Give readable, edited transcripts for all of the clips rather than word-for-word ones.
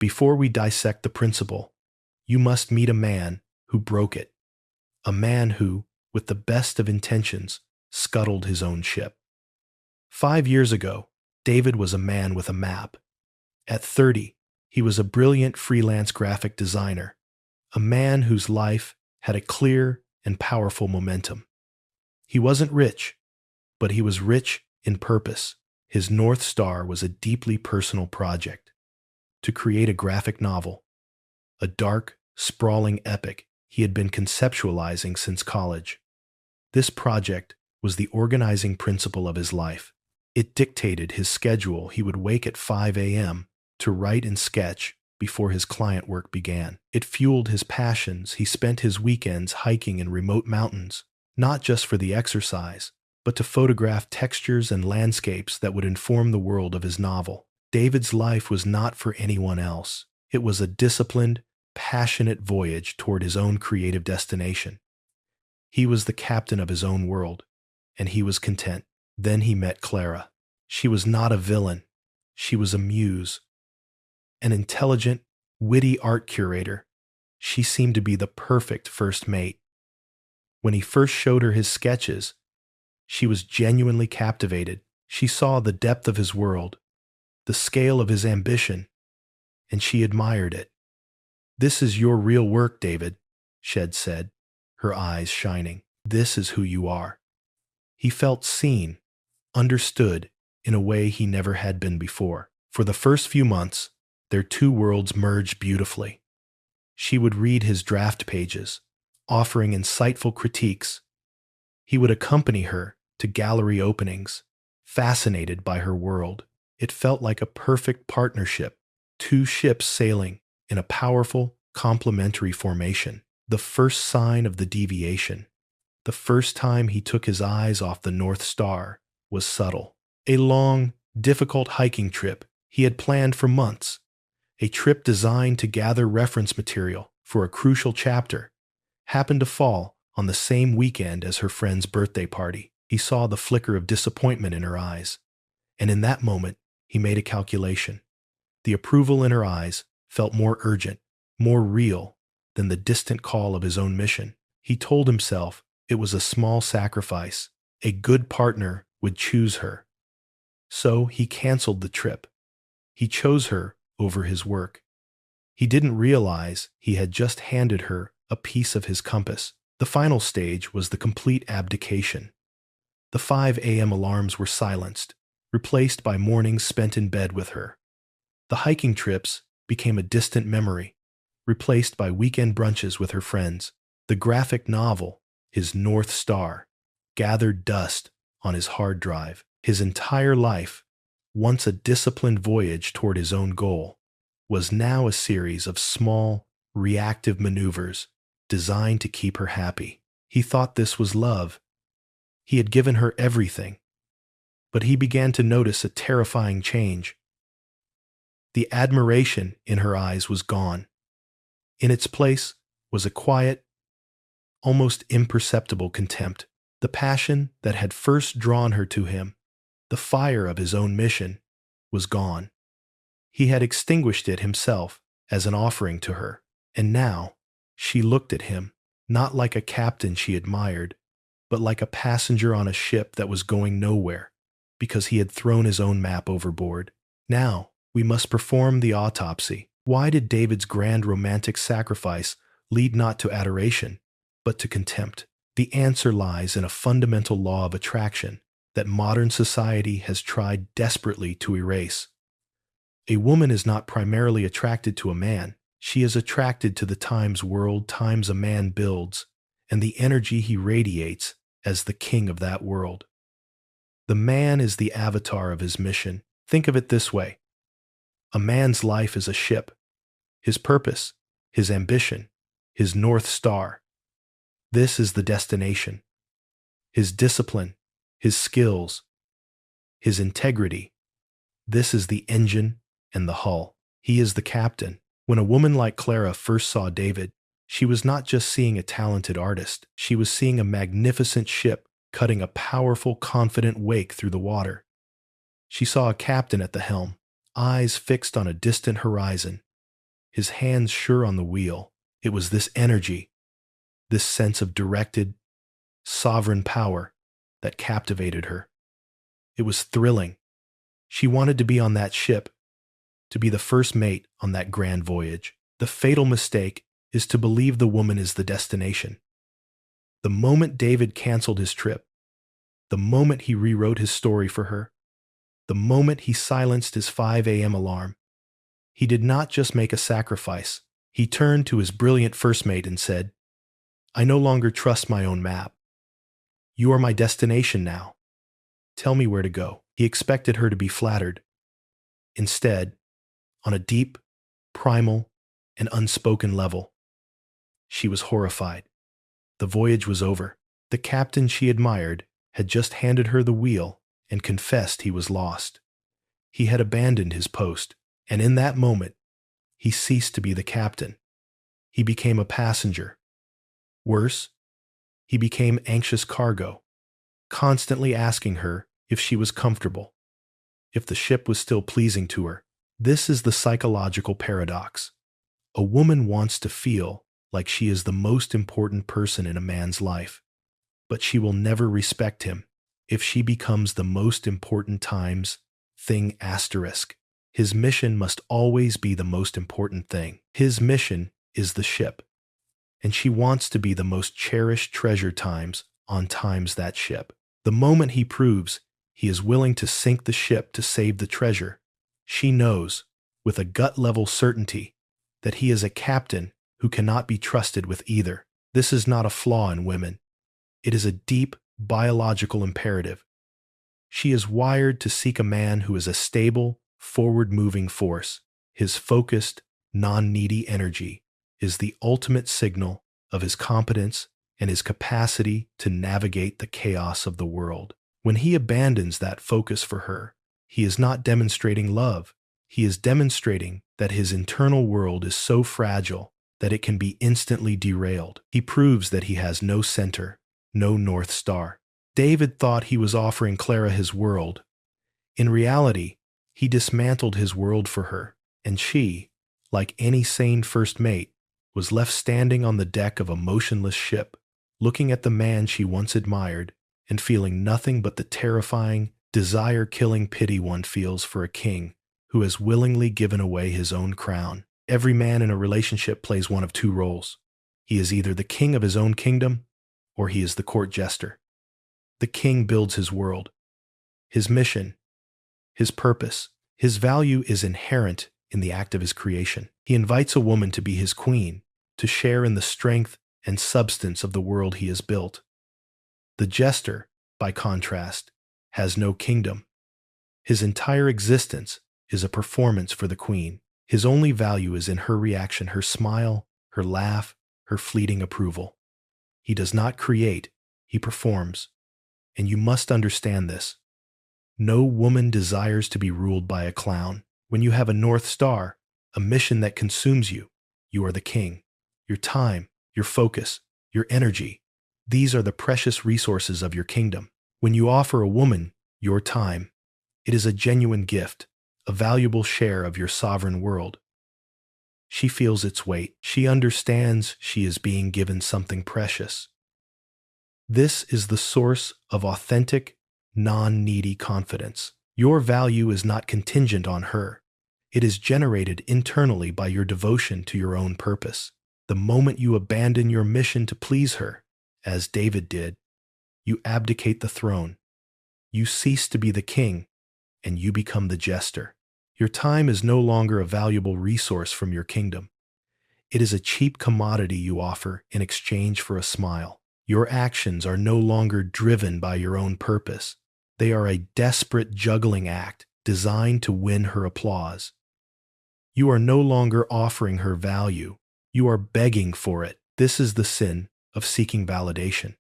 Before we dissect the principle, you must meet a man who broke it, a man who, with the best of intentions, scuttled his own ship. 5 years ago, David was a man with a map. At 30, he was a brilliant freelance graphic designer, a man whose life had a clear and powerful momentum. He wasn't rich, but he was rich in purpose. His North Star was a deeply personal project: to create a graphic novel, a dark, sprawling epic he had been conceptualizing since college. This project was the organizing principle of his life. It dictated his schedule. He would wake at 5 a.m. to write and sketch before his client work began. It fueled his passions. He spent his weekends hiking in remote mountains, not just for the exercise, but to photograph textures and landscapes that would inform the world of his novel. David's life was not for anyone else. It was a disciplined, passionate voyage toward his own creative destination. He was the captain of his own world, and he was content. Then he met Clara. She was not a villain. She was a muse, an intelligent, witty art curator. She seemed to be the perfect first mate. When he first showed her his sketches, she was genuinely captivated. She saw the depth of his world, the scale of his ambition, and she admired it. "This is your real work, David," Shed said, her eyes shining. "This is who you are." He felt seen, understood, in a way he never had been before. For the first few months, their two worlds merged beautifully. She would read his draft pages, offering insightful critiques. He would accompany her to gallery openings, fascinated by her world. It felt like a perfect partnership, two ships sailing in a powerful, complementary formation. The first sign of the deviation, the first time he took his eyes off the North Star, was subtle. A long, difficult hiking trip he had planned for months, a trip designed to gather reference material for a crucial chapter, happened to fall on the same weekend as her friend's birthday party. He saw the flicker of disappointment in her eyes, and in that moment, he made a calculation. The approval in her eyes felt more urgent, more real than the distant call of his own mission. He told himself it was a small sacrifice. A good partner would choose her. So he canceled the trip. He chose her over his work. He didn't realize he had just handed her a piece of his compass. The final stage was the complete abdication. The 5 a.m. alarms were silenced, replaced by mornings spent in bed with her. The hiking trips became a distant memory, replaced by weekend brunches with her friends. The graphic novel, his North Star, gathered dust on his hard drive. His entire life, once a disciplined voyage toward his own goal, was now a series of small, reactive maneuvers designed to keep her happy. He thought this was love. He had given her everything. But he began to notice a terrifying change. The admiration in her eyes was gone. In its place was a quiet, almost imperceptible contempt. The passion that had first drawn her to him, the fire of his own mission, was gone. He had extinguished it himself as an offering to her, and now she looked at him, not like a captain she admired, but like a passenger on a ship that was going nowhere, because he had thrown his own map overboard. Now, we must perform the autopsy. Why did David's grand romantic sacrifice lead not to adoration, but to contempt? The answer lies in a fundamental law of attraction that modern society has tried desperately to erase. A woman is not primarily attracted to a man. She is attracted to the times a man builds, and the energy he radiates as the king of that world. The man is the avatar of his mission. Think of it this way. A man's life is a ship. His purpose, his ambition, his North Star. This is the destination. His discipline, his skills, his integrity. This is the engine and the hull. He is the captain. When a woman like Clara first saw David, she was not just seeing a talented artist. She was seeing a magnificent ship cutting a powerful, confident wake through the water. She saw a captain at the helm, eyes fixed on a distant horizon, his hands sure on the wheel. It was this energy, this sense of directed, sovereign power that captivated her. It was thrilling. She wanted to be on that ship, to be the first mate on that grand voyage. The fatal mistake is to believe the woman is the destination. The moment David canceled his trip, the moment he rewrote his story for her, the moment he silenced his 5 a.m. alarm, he did not just make a sacrifice. He turned to his brilliant first mate and said, "I no longer trust my own map. You are my destination now. Tell me where to go." He expected her to be flattered. Instead, on a deep, primal, and unspoken level, she was horrified. The voyage was over. The captain she admired had just handed her the wheel and confessed he was lost. He had abandoned his post, and in that moment, he ceased to be the captain. He became a passenger. Worse, he became anxious cargo, constantly asking her if she was comfortable, if the ship was still pleasing to her. This is the psychological paradox. A woman wants to feel like she is the most important person in a man's life, but she will never respect him if she becomes the most important times thing asterisk. His mission must always be the most important thing. His mission is the ship, and she wants to be the most cherished treasure times on times that ship. The moment he proves he is willing to sink the ship to save the treasure, she knows, with a gut-level certainty, that he is a captain who cannot be trusted with either. This is not a flaw in women. It is a deep biological imperative. She is wired to seek a man who is a stable, forward-moving force. His focused, non-needy energy is the ultimate signal of his competence and his capacity to navigate the chaos of the world. When he abandons that focus for her, he is not demonstrating love. He is demonstrating that his internal world is so fragile that it can be instantly derailed. He proves that he has no center, no North Star. David thought he was offering Clara his world. In reality, he dismantled his world for her, and she, like any sane first mate, was left standing on the deck of a motionless ship, looking at the man she once admired and feeling nothing but the terrifying, desire-killing pity one feels for a king who has willingly given away his own crown. Every man in a relationship plays one of two roles. He is either the king of his own kingdom, or he is the court jester. The king builds his world, his mission, his purpose. His value is inherent in the act of his creation. He invites a woman to be his queen, to share in the strength and substance of the world he has built. The jester, by contrast, has no kingdom. His entire existence is a performance for the queen. His only value is in her reaction, her smile, her laugh, her fleeting approval. He does not create, he performs. And you must understand this. No woman desires to be ruled by a clown. When you have a North Star, a mission that consumes you, you are the king. Your time, your focus, your energy, these are the precious resources of your kingdom. When you offer a woman your time, it is a genuine gift, a valuable share of your sovereign world. She feels its weight. She understands she is being given something precious. This is the source of authentic, non-needy confidence. Your value is not contingent on her. It is generated internally by your devotion to your own purpose. The moment you abandon your mission to please her, as David did, you abdicate the throne. You cease to be the king, and you become the jester. Your time is no longer a valuable resource from your kingdom. It is a cheap commodity you offer in exchange for a smile. Your actions are no longer driven by your own purpose. They are a desperate juggling act designed to win her applause. You are no longer offering her value. You are begging for it. This is the sin of seeking validation,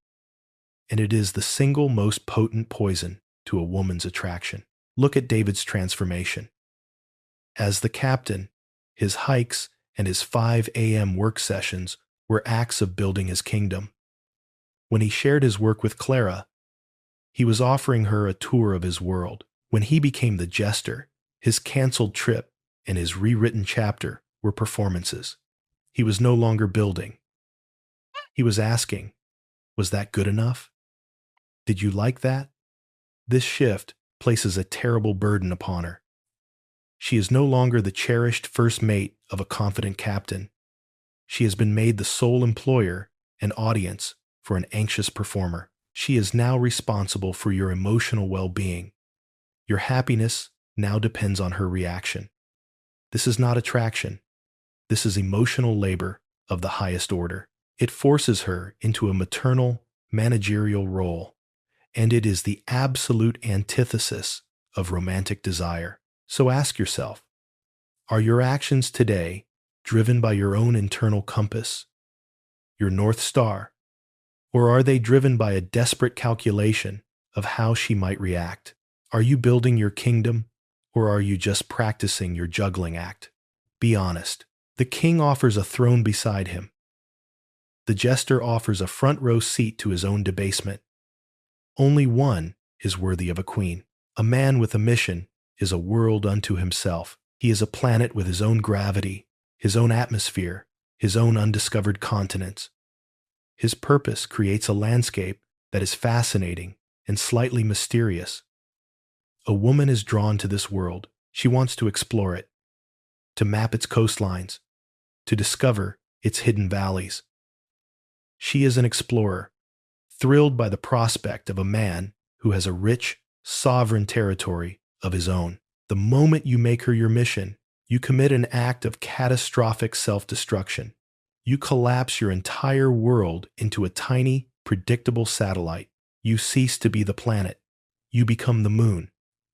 and it is the single most potent poison to a woman's attraction. Look at David's transformation. As the captain, his hikes and his 5 a.m. work sessions were acts of building his kingdom. When he shared his work with Clara, he was offering her a tour of his world. When he became the jester, his canceled trip and his rewritten chapter were performances. He was no longer building. He was asking, was that good enough? Did you like that? This shift places a terrible burden upon her. She is no longer the cherished first mate of a confident captain. She has been made the sole employer and audience for an anxious performer. She is now responsible for your emotional well-being. Your happiness now depends on her reaction. This is not attraction. This is emotional labor of the highest order. It forces her into a maternal, managerial role, and it is the absolute antithesis of romantic desire. So ask yourself, are your actions today driven by your own internal compass, your North Star, or are they driven by a desperate calculation of how she might react? Are you building your kingdom, or are you just practicing your juggling act? Be honest. The king offers a throne beside him. The jester offers a front row seat to his own debasement. Only one is worthy of a queen. A man with a mission is a world unto himself. He is a planet with his own gravity, his own atmosphere, his own undiscovered continents. His purpose creates a landscape that is fascinating and slightly mysterious. A woman is drawn to this world. She wants to explore it, to map its coastlines, to discover its hidden valleys. She is an explorer, thrilled by the prospect of a man who has a rich, sovereign territory of his own. The moment you make her your mission, you commit an act of catastrophic self-destruction. You collapse your entire world into a tiny, predictable satellite. You cease to be the planet. You become the moon,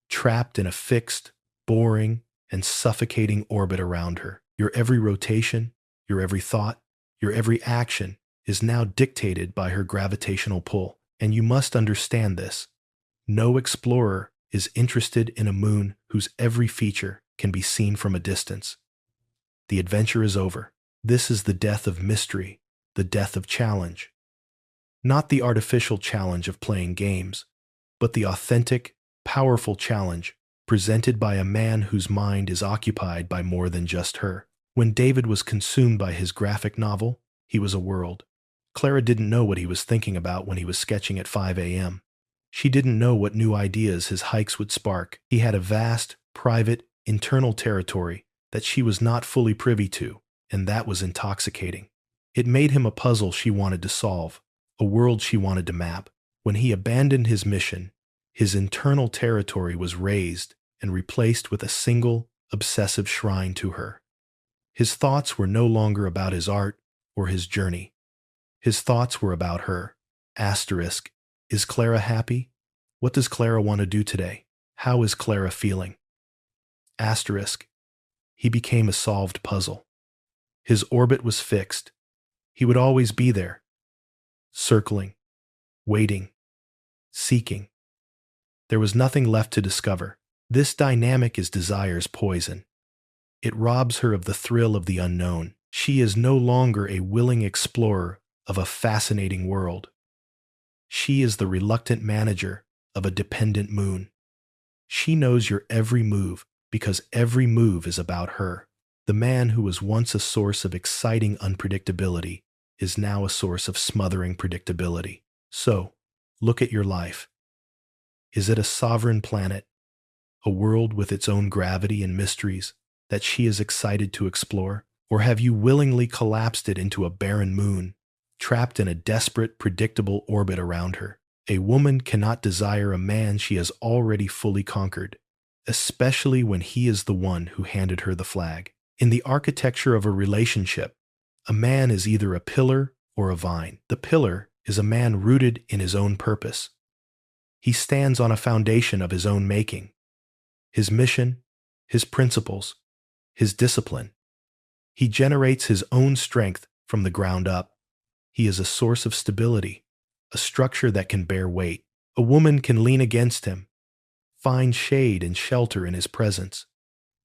trapped in a fixed, boring, and suffocating orbit around her. Your every rotation, your every thought, your every action is now dictated by her gravitational pull. And you must understand this. No explorer is interested in a moon whose every feature can be seen from a distance. The adventure is over. This is the death of mystery, the death of challenge. Not the artificial challenge of playing games, but the authentic, powerful challenge presented by a man whose mind is occupied by more than just her. When David was consumed by his graphic novel, he was a world. Clara didn't know what he was thinking about when he was sketching at 5 a.m. She didn't know what new ideas his hikes would spark. He had a vast, private, internal territory that she was not fully privy to, and that was intoxicating. It made him a puzzle she wanted to solve, a world she wanted to map. When he abandoned his mission, his internal territory was razed and replaced with a single, obsessive shrine to her. His thoughts were no longer about his art or his journey. His thoughts were about her. Asterisk. Is Clara happy? What does Clara want to do today? How is Clara feeling? Asterisk. He became a solved puzzle. His orbit was fixed. He would always be there, circling, waiting, seeking. There was nothing left to discover. This dynamic is desire's poison. It robs her of the thrill of the unknown. She is no longer a willing explorer of a fascinating world. She is the reluctant manager of a dependent moon. She knows your every move because every move is about her. The man who was once a source of exciting unpredictability is now a source of smothering predictability. So, look at your life. Is it a sovereign planet, a world with its own gravity and mysteries that she is excited to explore? Or have you willingly collapsed it into a barren moon, trapped in a desperate, predictable orbit around her? A woman cannot desire a man she has already fully conquered, especially when he is the one who handed her the flag. In the architecture of a relationship, a man is either a pillar or a vine. The pillar is a man rooted in his own purpose. He stands on a foundation of his own making, his mission, his principles, his discipline. He generates his own strength from the ground up. He is a source of stability, a structure that can bear weight. A woman can lean against him, find shade and shelter in his presence,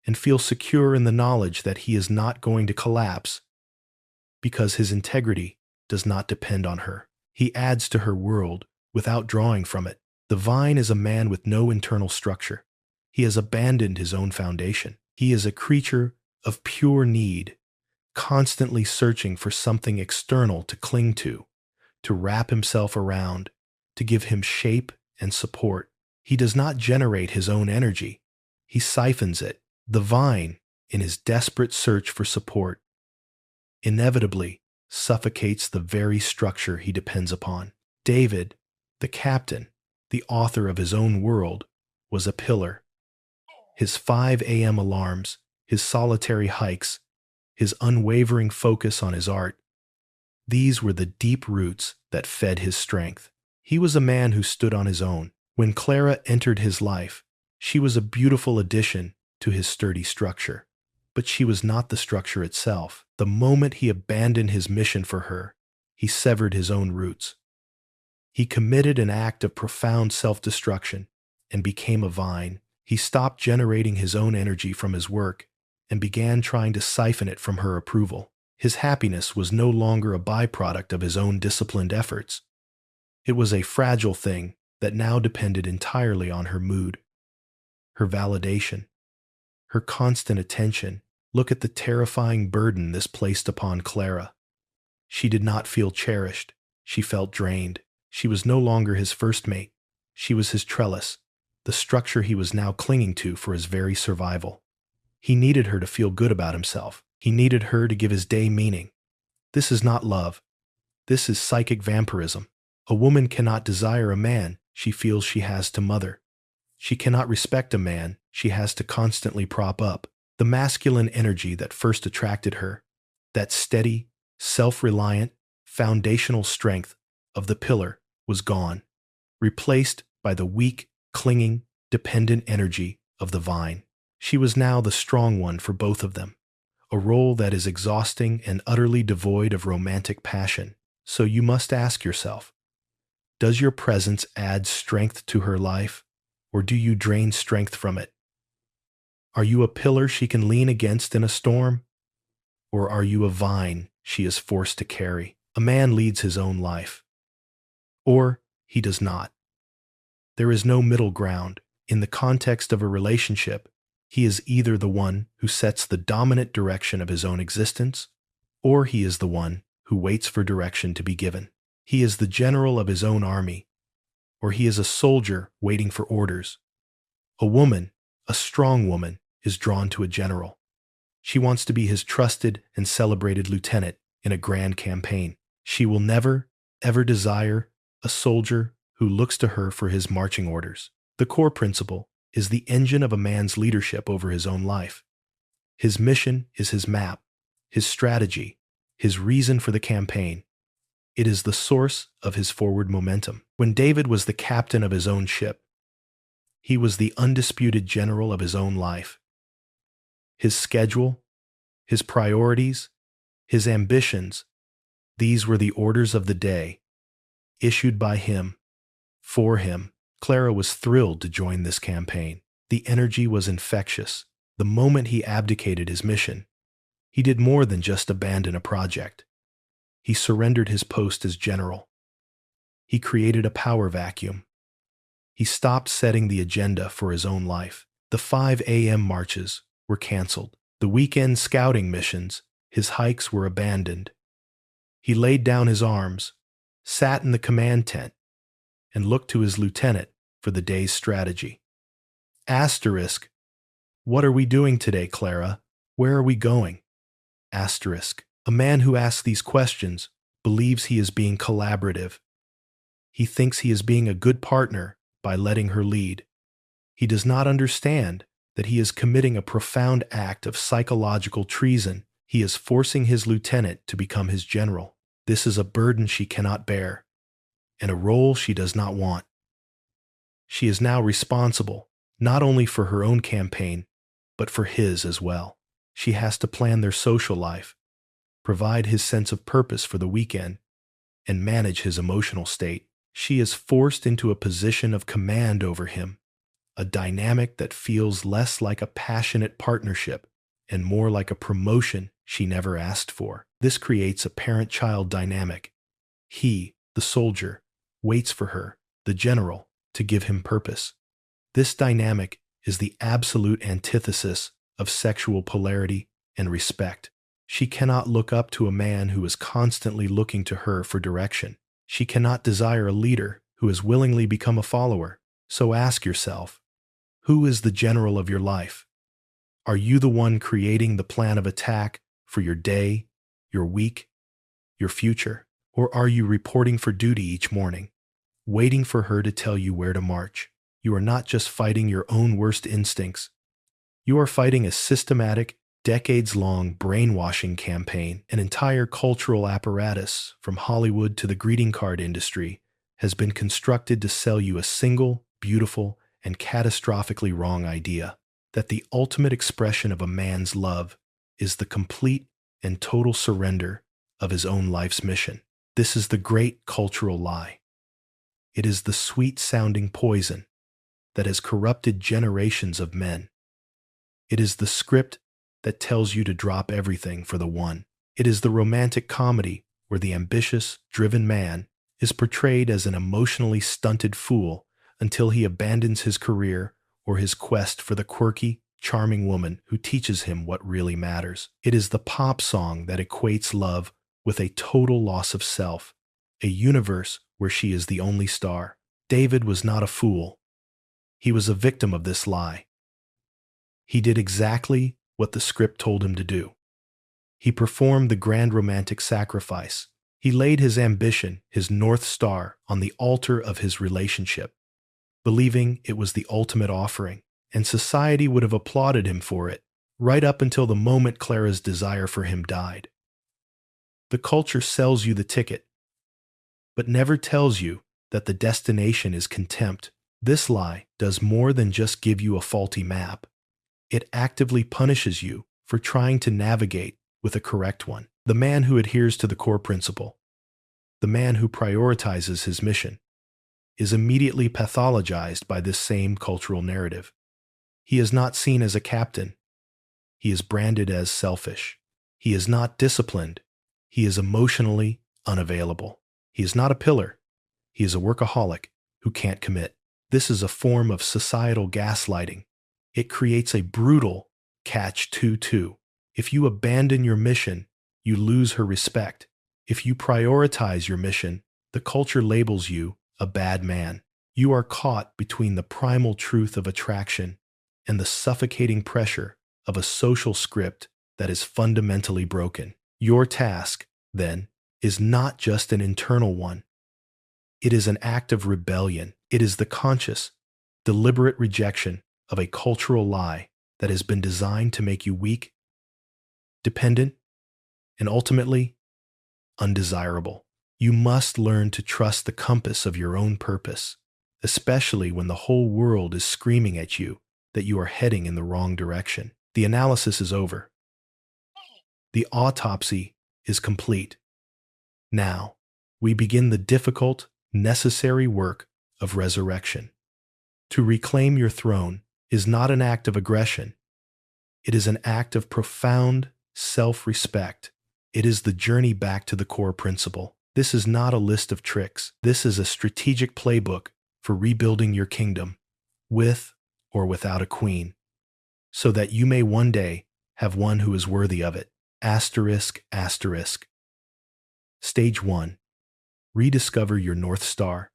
and feel secure in the knowledge that he is not going to collapse because his integrity does not depend on her. He adds to her world without drawing from it. The vine is a man with no internal structure. He has abandoned his own foundation. He is a creature of pure need, constantly searching for something external to cling to wrap himself around, to give him shape and support. He does not generate his own energy. He siphons it. The vine, in his desperate search for support, inevitably suffocates the very structure he depends upon. David, the captain, the author of his own world, was a pillar. His 5 a.m. alarms, his solitary hikes, his unwavering focus on his art, these were the deep roots that fed his strength. He was a man who stood on his own. When Clara entered his life, she was a beautiful addition to his sturdy structure. But she was not the structure itself. The moment he abandoned his mission for her, he severed his own roots. He committed an act of profound self-destruction and became a vine. He stopped generating his own energy from his work and began trying to siphon it from her approval. His happiness was no longer a byproduct of his own disciplined efforts. It was a fragile thing that now depended entirely on her mood, her validation, her constant attention. Look at the terrifying burden this placed upon Clara. She did not feel cherished. She felt drained. She was no longer his first mate. She was his trellis, the structure he was now clinging to for his very survival. He needed her to feel good about himself. He needed her to give his day meaning. This is not love. This is psychic vampirism. A woman cannot desire a man she feels she has to mother. She cannot respect a man she has to constantly prop up. The masculine energy that first attracted her, that steady, self-reliant, foundational strength of the pillar, was gone, replaced by the weak, clinging, dependent energy of the vine. She was now the strong one for both of them, a role that is exhausting and utterly devoid of romantic passion. So you must ask yourself, does your presence add strength to her life, or do you drain strength from it? Are you a pillar she can lean against in a storm, or are you a vine she is forced to carry? A man leads his own life, or he does not. There is no middle ground. In the context of a relationship, he is either the one who sets the dominant direction of his own existence, or he is the one who waits for direction to be given. He is the general of his own army, or he is a soldier waiting for orders. A woman, a strong woman, is drawn to a general. She wants to be his trusted and celebrated lieutenant in a grand campaign. She will never, ever desire a soldier who looks to her for his marching orders. The core principle is the engine of a man's leadership over his own life. His mission is his map, his strategy, his reason for the campaign. It is the source of his forward momentum. When David was the captain of his own ship, he was the undisputed general of his own life. His schedule, his priorities, his ambitions, these were the orders of the day, issued by him, for him. Clara was thrilled to join this campaign. The energy was infectious. The moment he abdicated his mission, he did more than just abandon a project. He surrendered his post as general. He created a power vacuum. He stopped setting the agenda for his own life. The 5 a.m. marches were canceled. The weekend scouting missions, his hikes were abandoned. He laid down his arms, sat in the command tent, and looked to his lieutenant for the day's strategy. Asterisk. What are we doing today, Clara? Where are we going? Asterisk. A man who asks these questions believes he is being collaborative. He thinks he is being a good partner by letting her lead. He does not understand that he is committing a profound act of psychological treason. He is forcing his lieutenant to become his general. This is a burden she cannot bear, and a role she does not want. She is now responsible, not only for her own campaign, but for his as well. She has to plan their social life, provide his sense of purpose for the weekend, and manage his emotional state. She is forced into a position of command over him, a dynamic that feels less like a passionate partnership and more like a promotion she never asked for. This creates a parent-child dynamic. He, the soldier, waits for her, the general, to give him purpose. This dynamic is the absolute antithesis of sexual polarity and respect. She cannot look up to a man who is constantly looking to her for direction. She cannot desire a leader who has willingly become a follower. So ask yourself, who is the general of your life? Are you the one creating the plan of attack for your day, your week, your future? Or are you reporting for duty each morning, waiting for her to tell you where to march? You are not just fighting your own worst instincts. You are fighting a systematic, decades-long brainwashing campaign. An entire cultural apparatus, from Hollywood to the greeting card industry, has been constructed to sell you a single, beautiful, and catastrophically wrong idea: that the ultimate expression of a man's love is the complete and total surrender of his own life's mission. This is the great cultural lie. It is the sweet-sounding poison that has corrupted generations of men. It is the script that tells you to drop everything for the one. It is the romantic comedy where the ambitious, driven man is portrayed as an emotionally stunted fool until he abandons his career or his quest for the quirky, charming woman who teaches him what really matters. It is the pop song that equates love with a total loss of self, a universe where she is the only star. David was not a fool. He was a victim of this lie. He did exactly what the script told him to do. He performed the grand romantic sacrifice. He laid his ambition, his North Star, on the altar of his relationship, believing it was the ultimate offering, and society would have applauded him for it, right up until the moment Clara's desire for him died. The culture sells you the ticket, but never tells you that the destination is contempt. This lie does more than just give you a faulty map. It actively punishes you for trying to navigate with a correct one. The man who adheres to the core principle, the man who prioritizes his mission, is immediately pathologized by this same cultural narrative. He is not seen as a captain. He is branded as selfish. He is not disciplined. He is emotionally unavailable. He is not a pillar. He is a workaholic who can't commit. This is a form of societal gaslighting. It creates a brutal catch-22. If you abandon your mission, you lose her respect. If you prioritize your mission, the culture labels you a bad man. You are caught between the primal truth of attraction and the suffocating pressure of a social script that is fundamentally broken. Your task, then, is not just an internal one. It is an act of rebellion. It is the conscious, deliberate rejection of a cultural lie that has been designed to make you weak, dependent, and ultimately undesirable. You must learn to trust the compass of your own purpose, especially when the whole world is screaming at you that you are heading in the wrong direction. The analysis is over. The autopsy is complete. Now, we begin the difficult, necessary work of resurrection. To reclaim your throne is not an act of aggression. It is an act of profound self-respect. It is the journey back to the core principle. This is not a list of tricks. This is a strategic playbook for rebuilding your kingdom, with or without a queen, so that you may one day have one who is worthy of it. Asterisk, asterisk. Stage 1. Rediscover your North Star.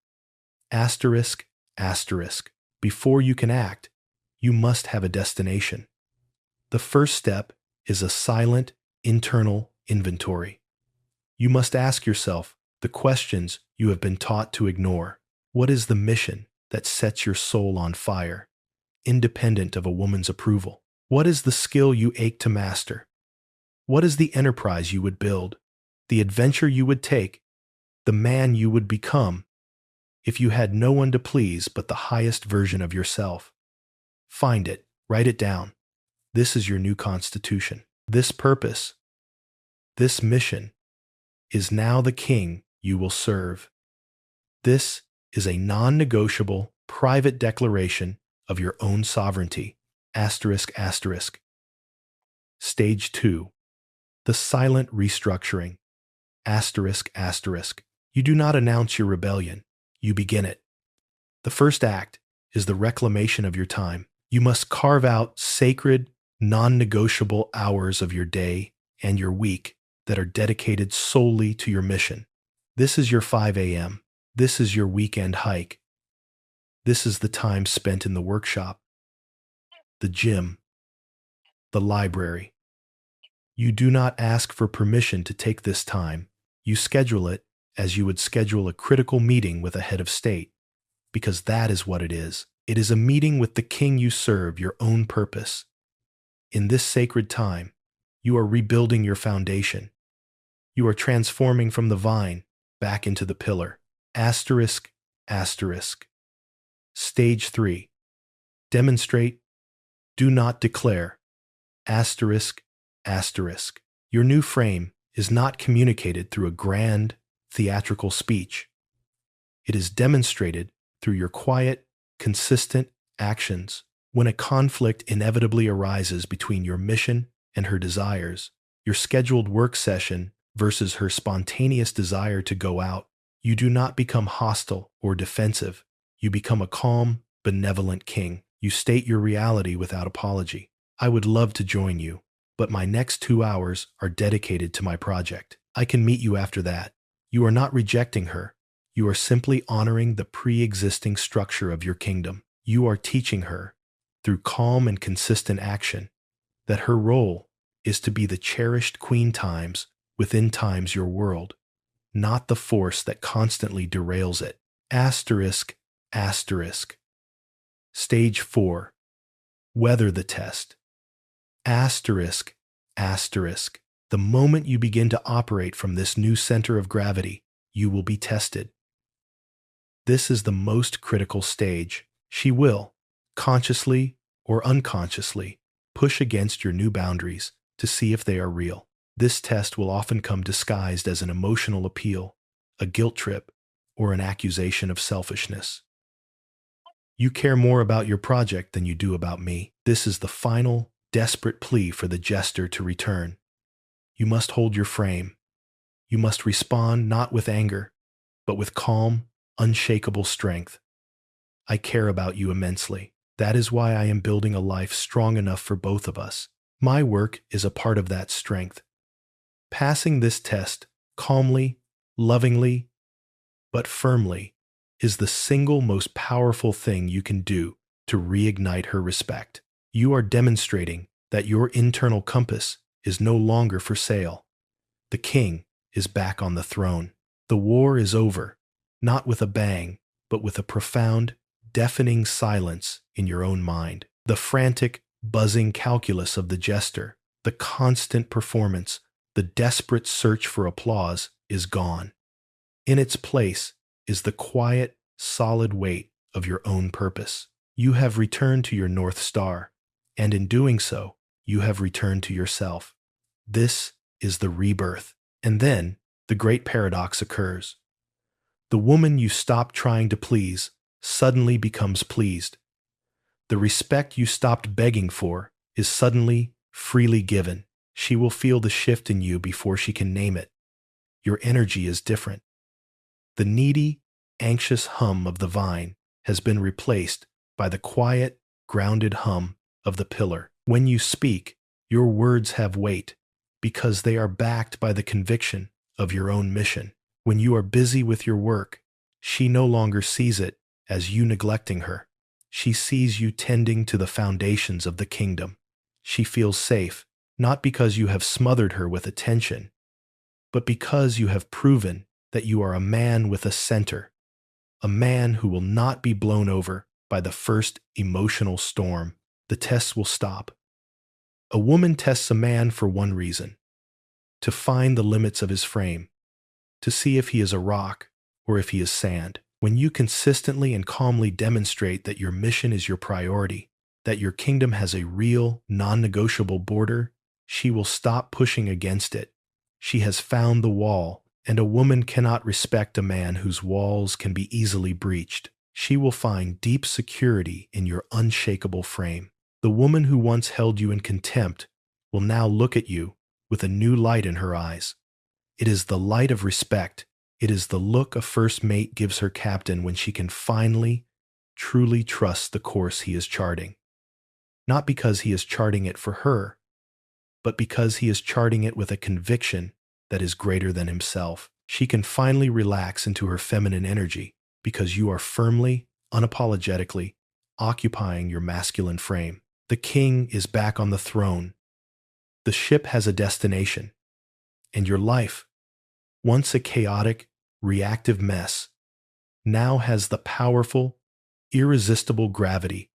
Asterisk, asterisk. Before you can act, you must have a destination. The first step is a silent, internal inventory. You must ask yourself the questions you have been taught to ignore. What is the mission that sets your soul on fire, independent of a woman's approval? What is the skill you ache to master? What is the enterprise you would build, the adventure you would take, the man you would become if you had no one to please but the highest version of yourself? Find it, write it down. This is your new constitution. This purpose, this mission, is now the king you will serve. This is a non-negotiable, private declaration of your own sovereignty. Asterisk, asterisk. Stage 2. The silent restructuring. Asterisk, asterisk. You do not announce your rebellion. You begin it. The first act is the reclamation of your time. You must carve out sacred, non-negotiable hours of your day and your week that are dedicated solely to your mission. This is your 5 a.m. This is your weekend hike. This is the time spent in the workshop, the gym, the library. You do not ask for permission to take this time. You schedule it as you would schedule a critical meeting with a head of state, because that is what it is. It is a meeting with the king you serve, your own purpose. In this sacred time, you are rebuilding your foundation. You are transforming from the vine back into the pillar. Asterisk, asterisk. Stage 3. Demonstrate, do not declare. Asterisk, asterisk. Your new frame is not communicated through a grand, theatrical speech. It is demonstrated through your quiet, consistent actions. When a conflict inevitably arises between your mission and her desires, your scheduled work session versus her spontaneous desire to go out, you do not become hostile or defensive. You become a calm, benevolent king. You state your reality without apology. I would love to join you, but my next 2 hours are dedicated to my project. I can meet you after that. You are not rejecting her. You are simply honoring the pre-existing structure of your kingdom. You are teaching her, through calm and consistent action, that her role is to be the cherished queen times within times your world, not the force that constantly derails it. Asterisk, asterisk. Stage 4. Weather the test. Asterisk, asterisk. The moment you begin to operate from this new center of gravity, you will be tested. This is the most critical stage. She will, consciously or unconsciously, push against your new boundaries to see if they are real. This test will often come disguised as an emotional appeal, a guilt trip, or an accusation of selfishness. You care more about your project than you do about me. This is the final, desperate plea for the jester to return. You must hold your frame. You must respond not with anger, but with calm, unshakable strength. I care about you immensely. That is why I am building a life strong enough for both of us. My work is a part of that strength. Passing this test calmly, lovingly, but firmly is the single most powerful thing you can do to reignite her respect. You are demonstrating that your internal compass is no longer for sale. The king is back on the throne. The war is over, not with a bang, but with a profound, deafening silence in your own mind. The frantic, buzzing calculus of the jester, the constant performance, the desperate search for applause is gone. In its place is the quiet, solid weight of your own purpose. You have returned to your North Star, and in doing so, you have returned to yourself. This is the rebirth. And then the great paradox occurs. The woman you stopped trying to please suddenly becomes pleased. The respect you stopped begging for is suddenly, freely given. She will feel the shift in you before she can name it. Your energy is different. The needy, anxious hum of the vine has been replaced by the quiet, grounded hum of the pillar. When you speak, your words have weight because they are backed by the conviction of your own mission. When you are busy with your work, she no longer sees it as you neglecting her. She sees you tending to the foundations of the kingdom. She feels safe, not because you have smothered her with attention, but because you have proven that you are a man with a center, a man who will not be blown over by the first emotional storm. The tests will stop. A woman tests a man for one reason: to find the limits of his frame, to see if he is a rock or if he is sand. When you consistently and calmly demonstrate that your mission is your priority, that your kingdom has a real, non-negotiable border, she will stop pushing against it. She has found the wall, and a woman cannot respect a man whose walls can be easily breached. She will find deep security in your unshakable frame. The woman who once held you in contempt will now look at you with a new light in her eyes. It is the light of respect. It is the look a first mate gives her captain when she can finally, truly trust the course he is charting. not because he is charting it for her, but because he is charting it with a conviction that is greater than himself. She can finally relax into her feminine energy because you are firmly, unapologetically occupying your masculine frame. The king is back on the throne. The ship has a destination, and your life, once a chaotic, reactive mess, now has the powerful, irresistible gravity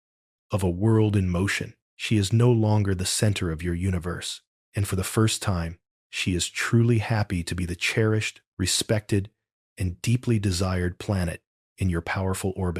of a world in motion. She is no longer the center of your universe, and for the first time, she is truly happy to be the cherished, respected, and deeply desired planet in your powerful orbit.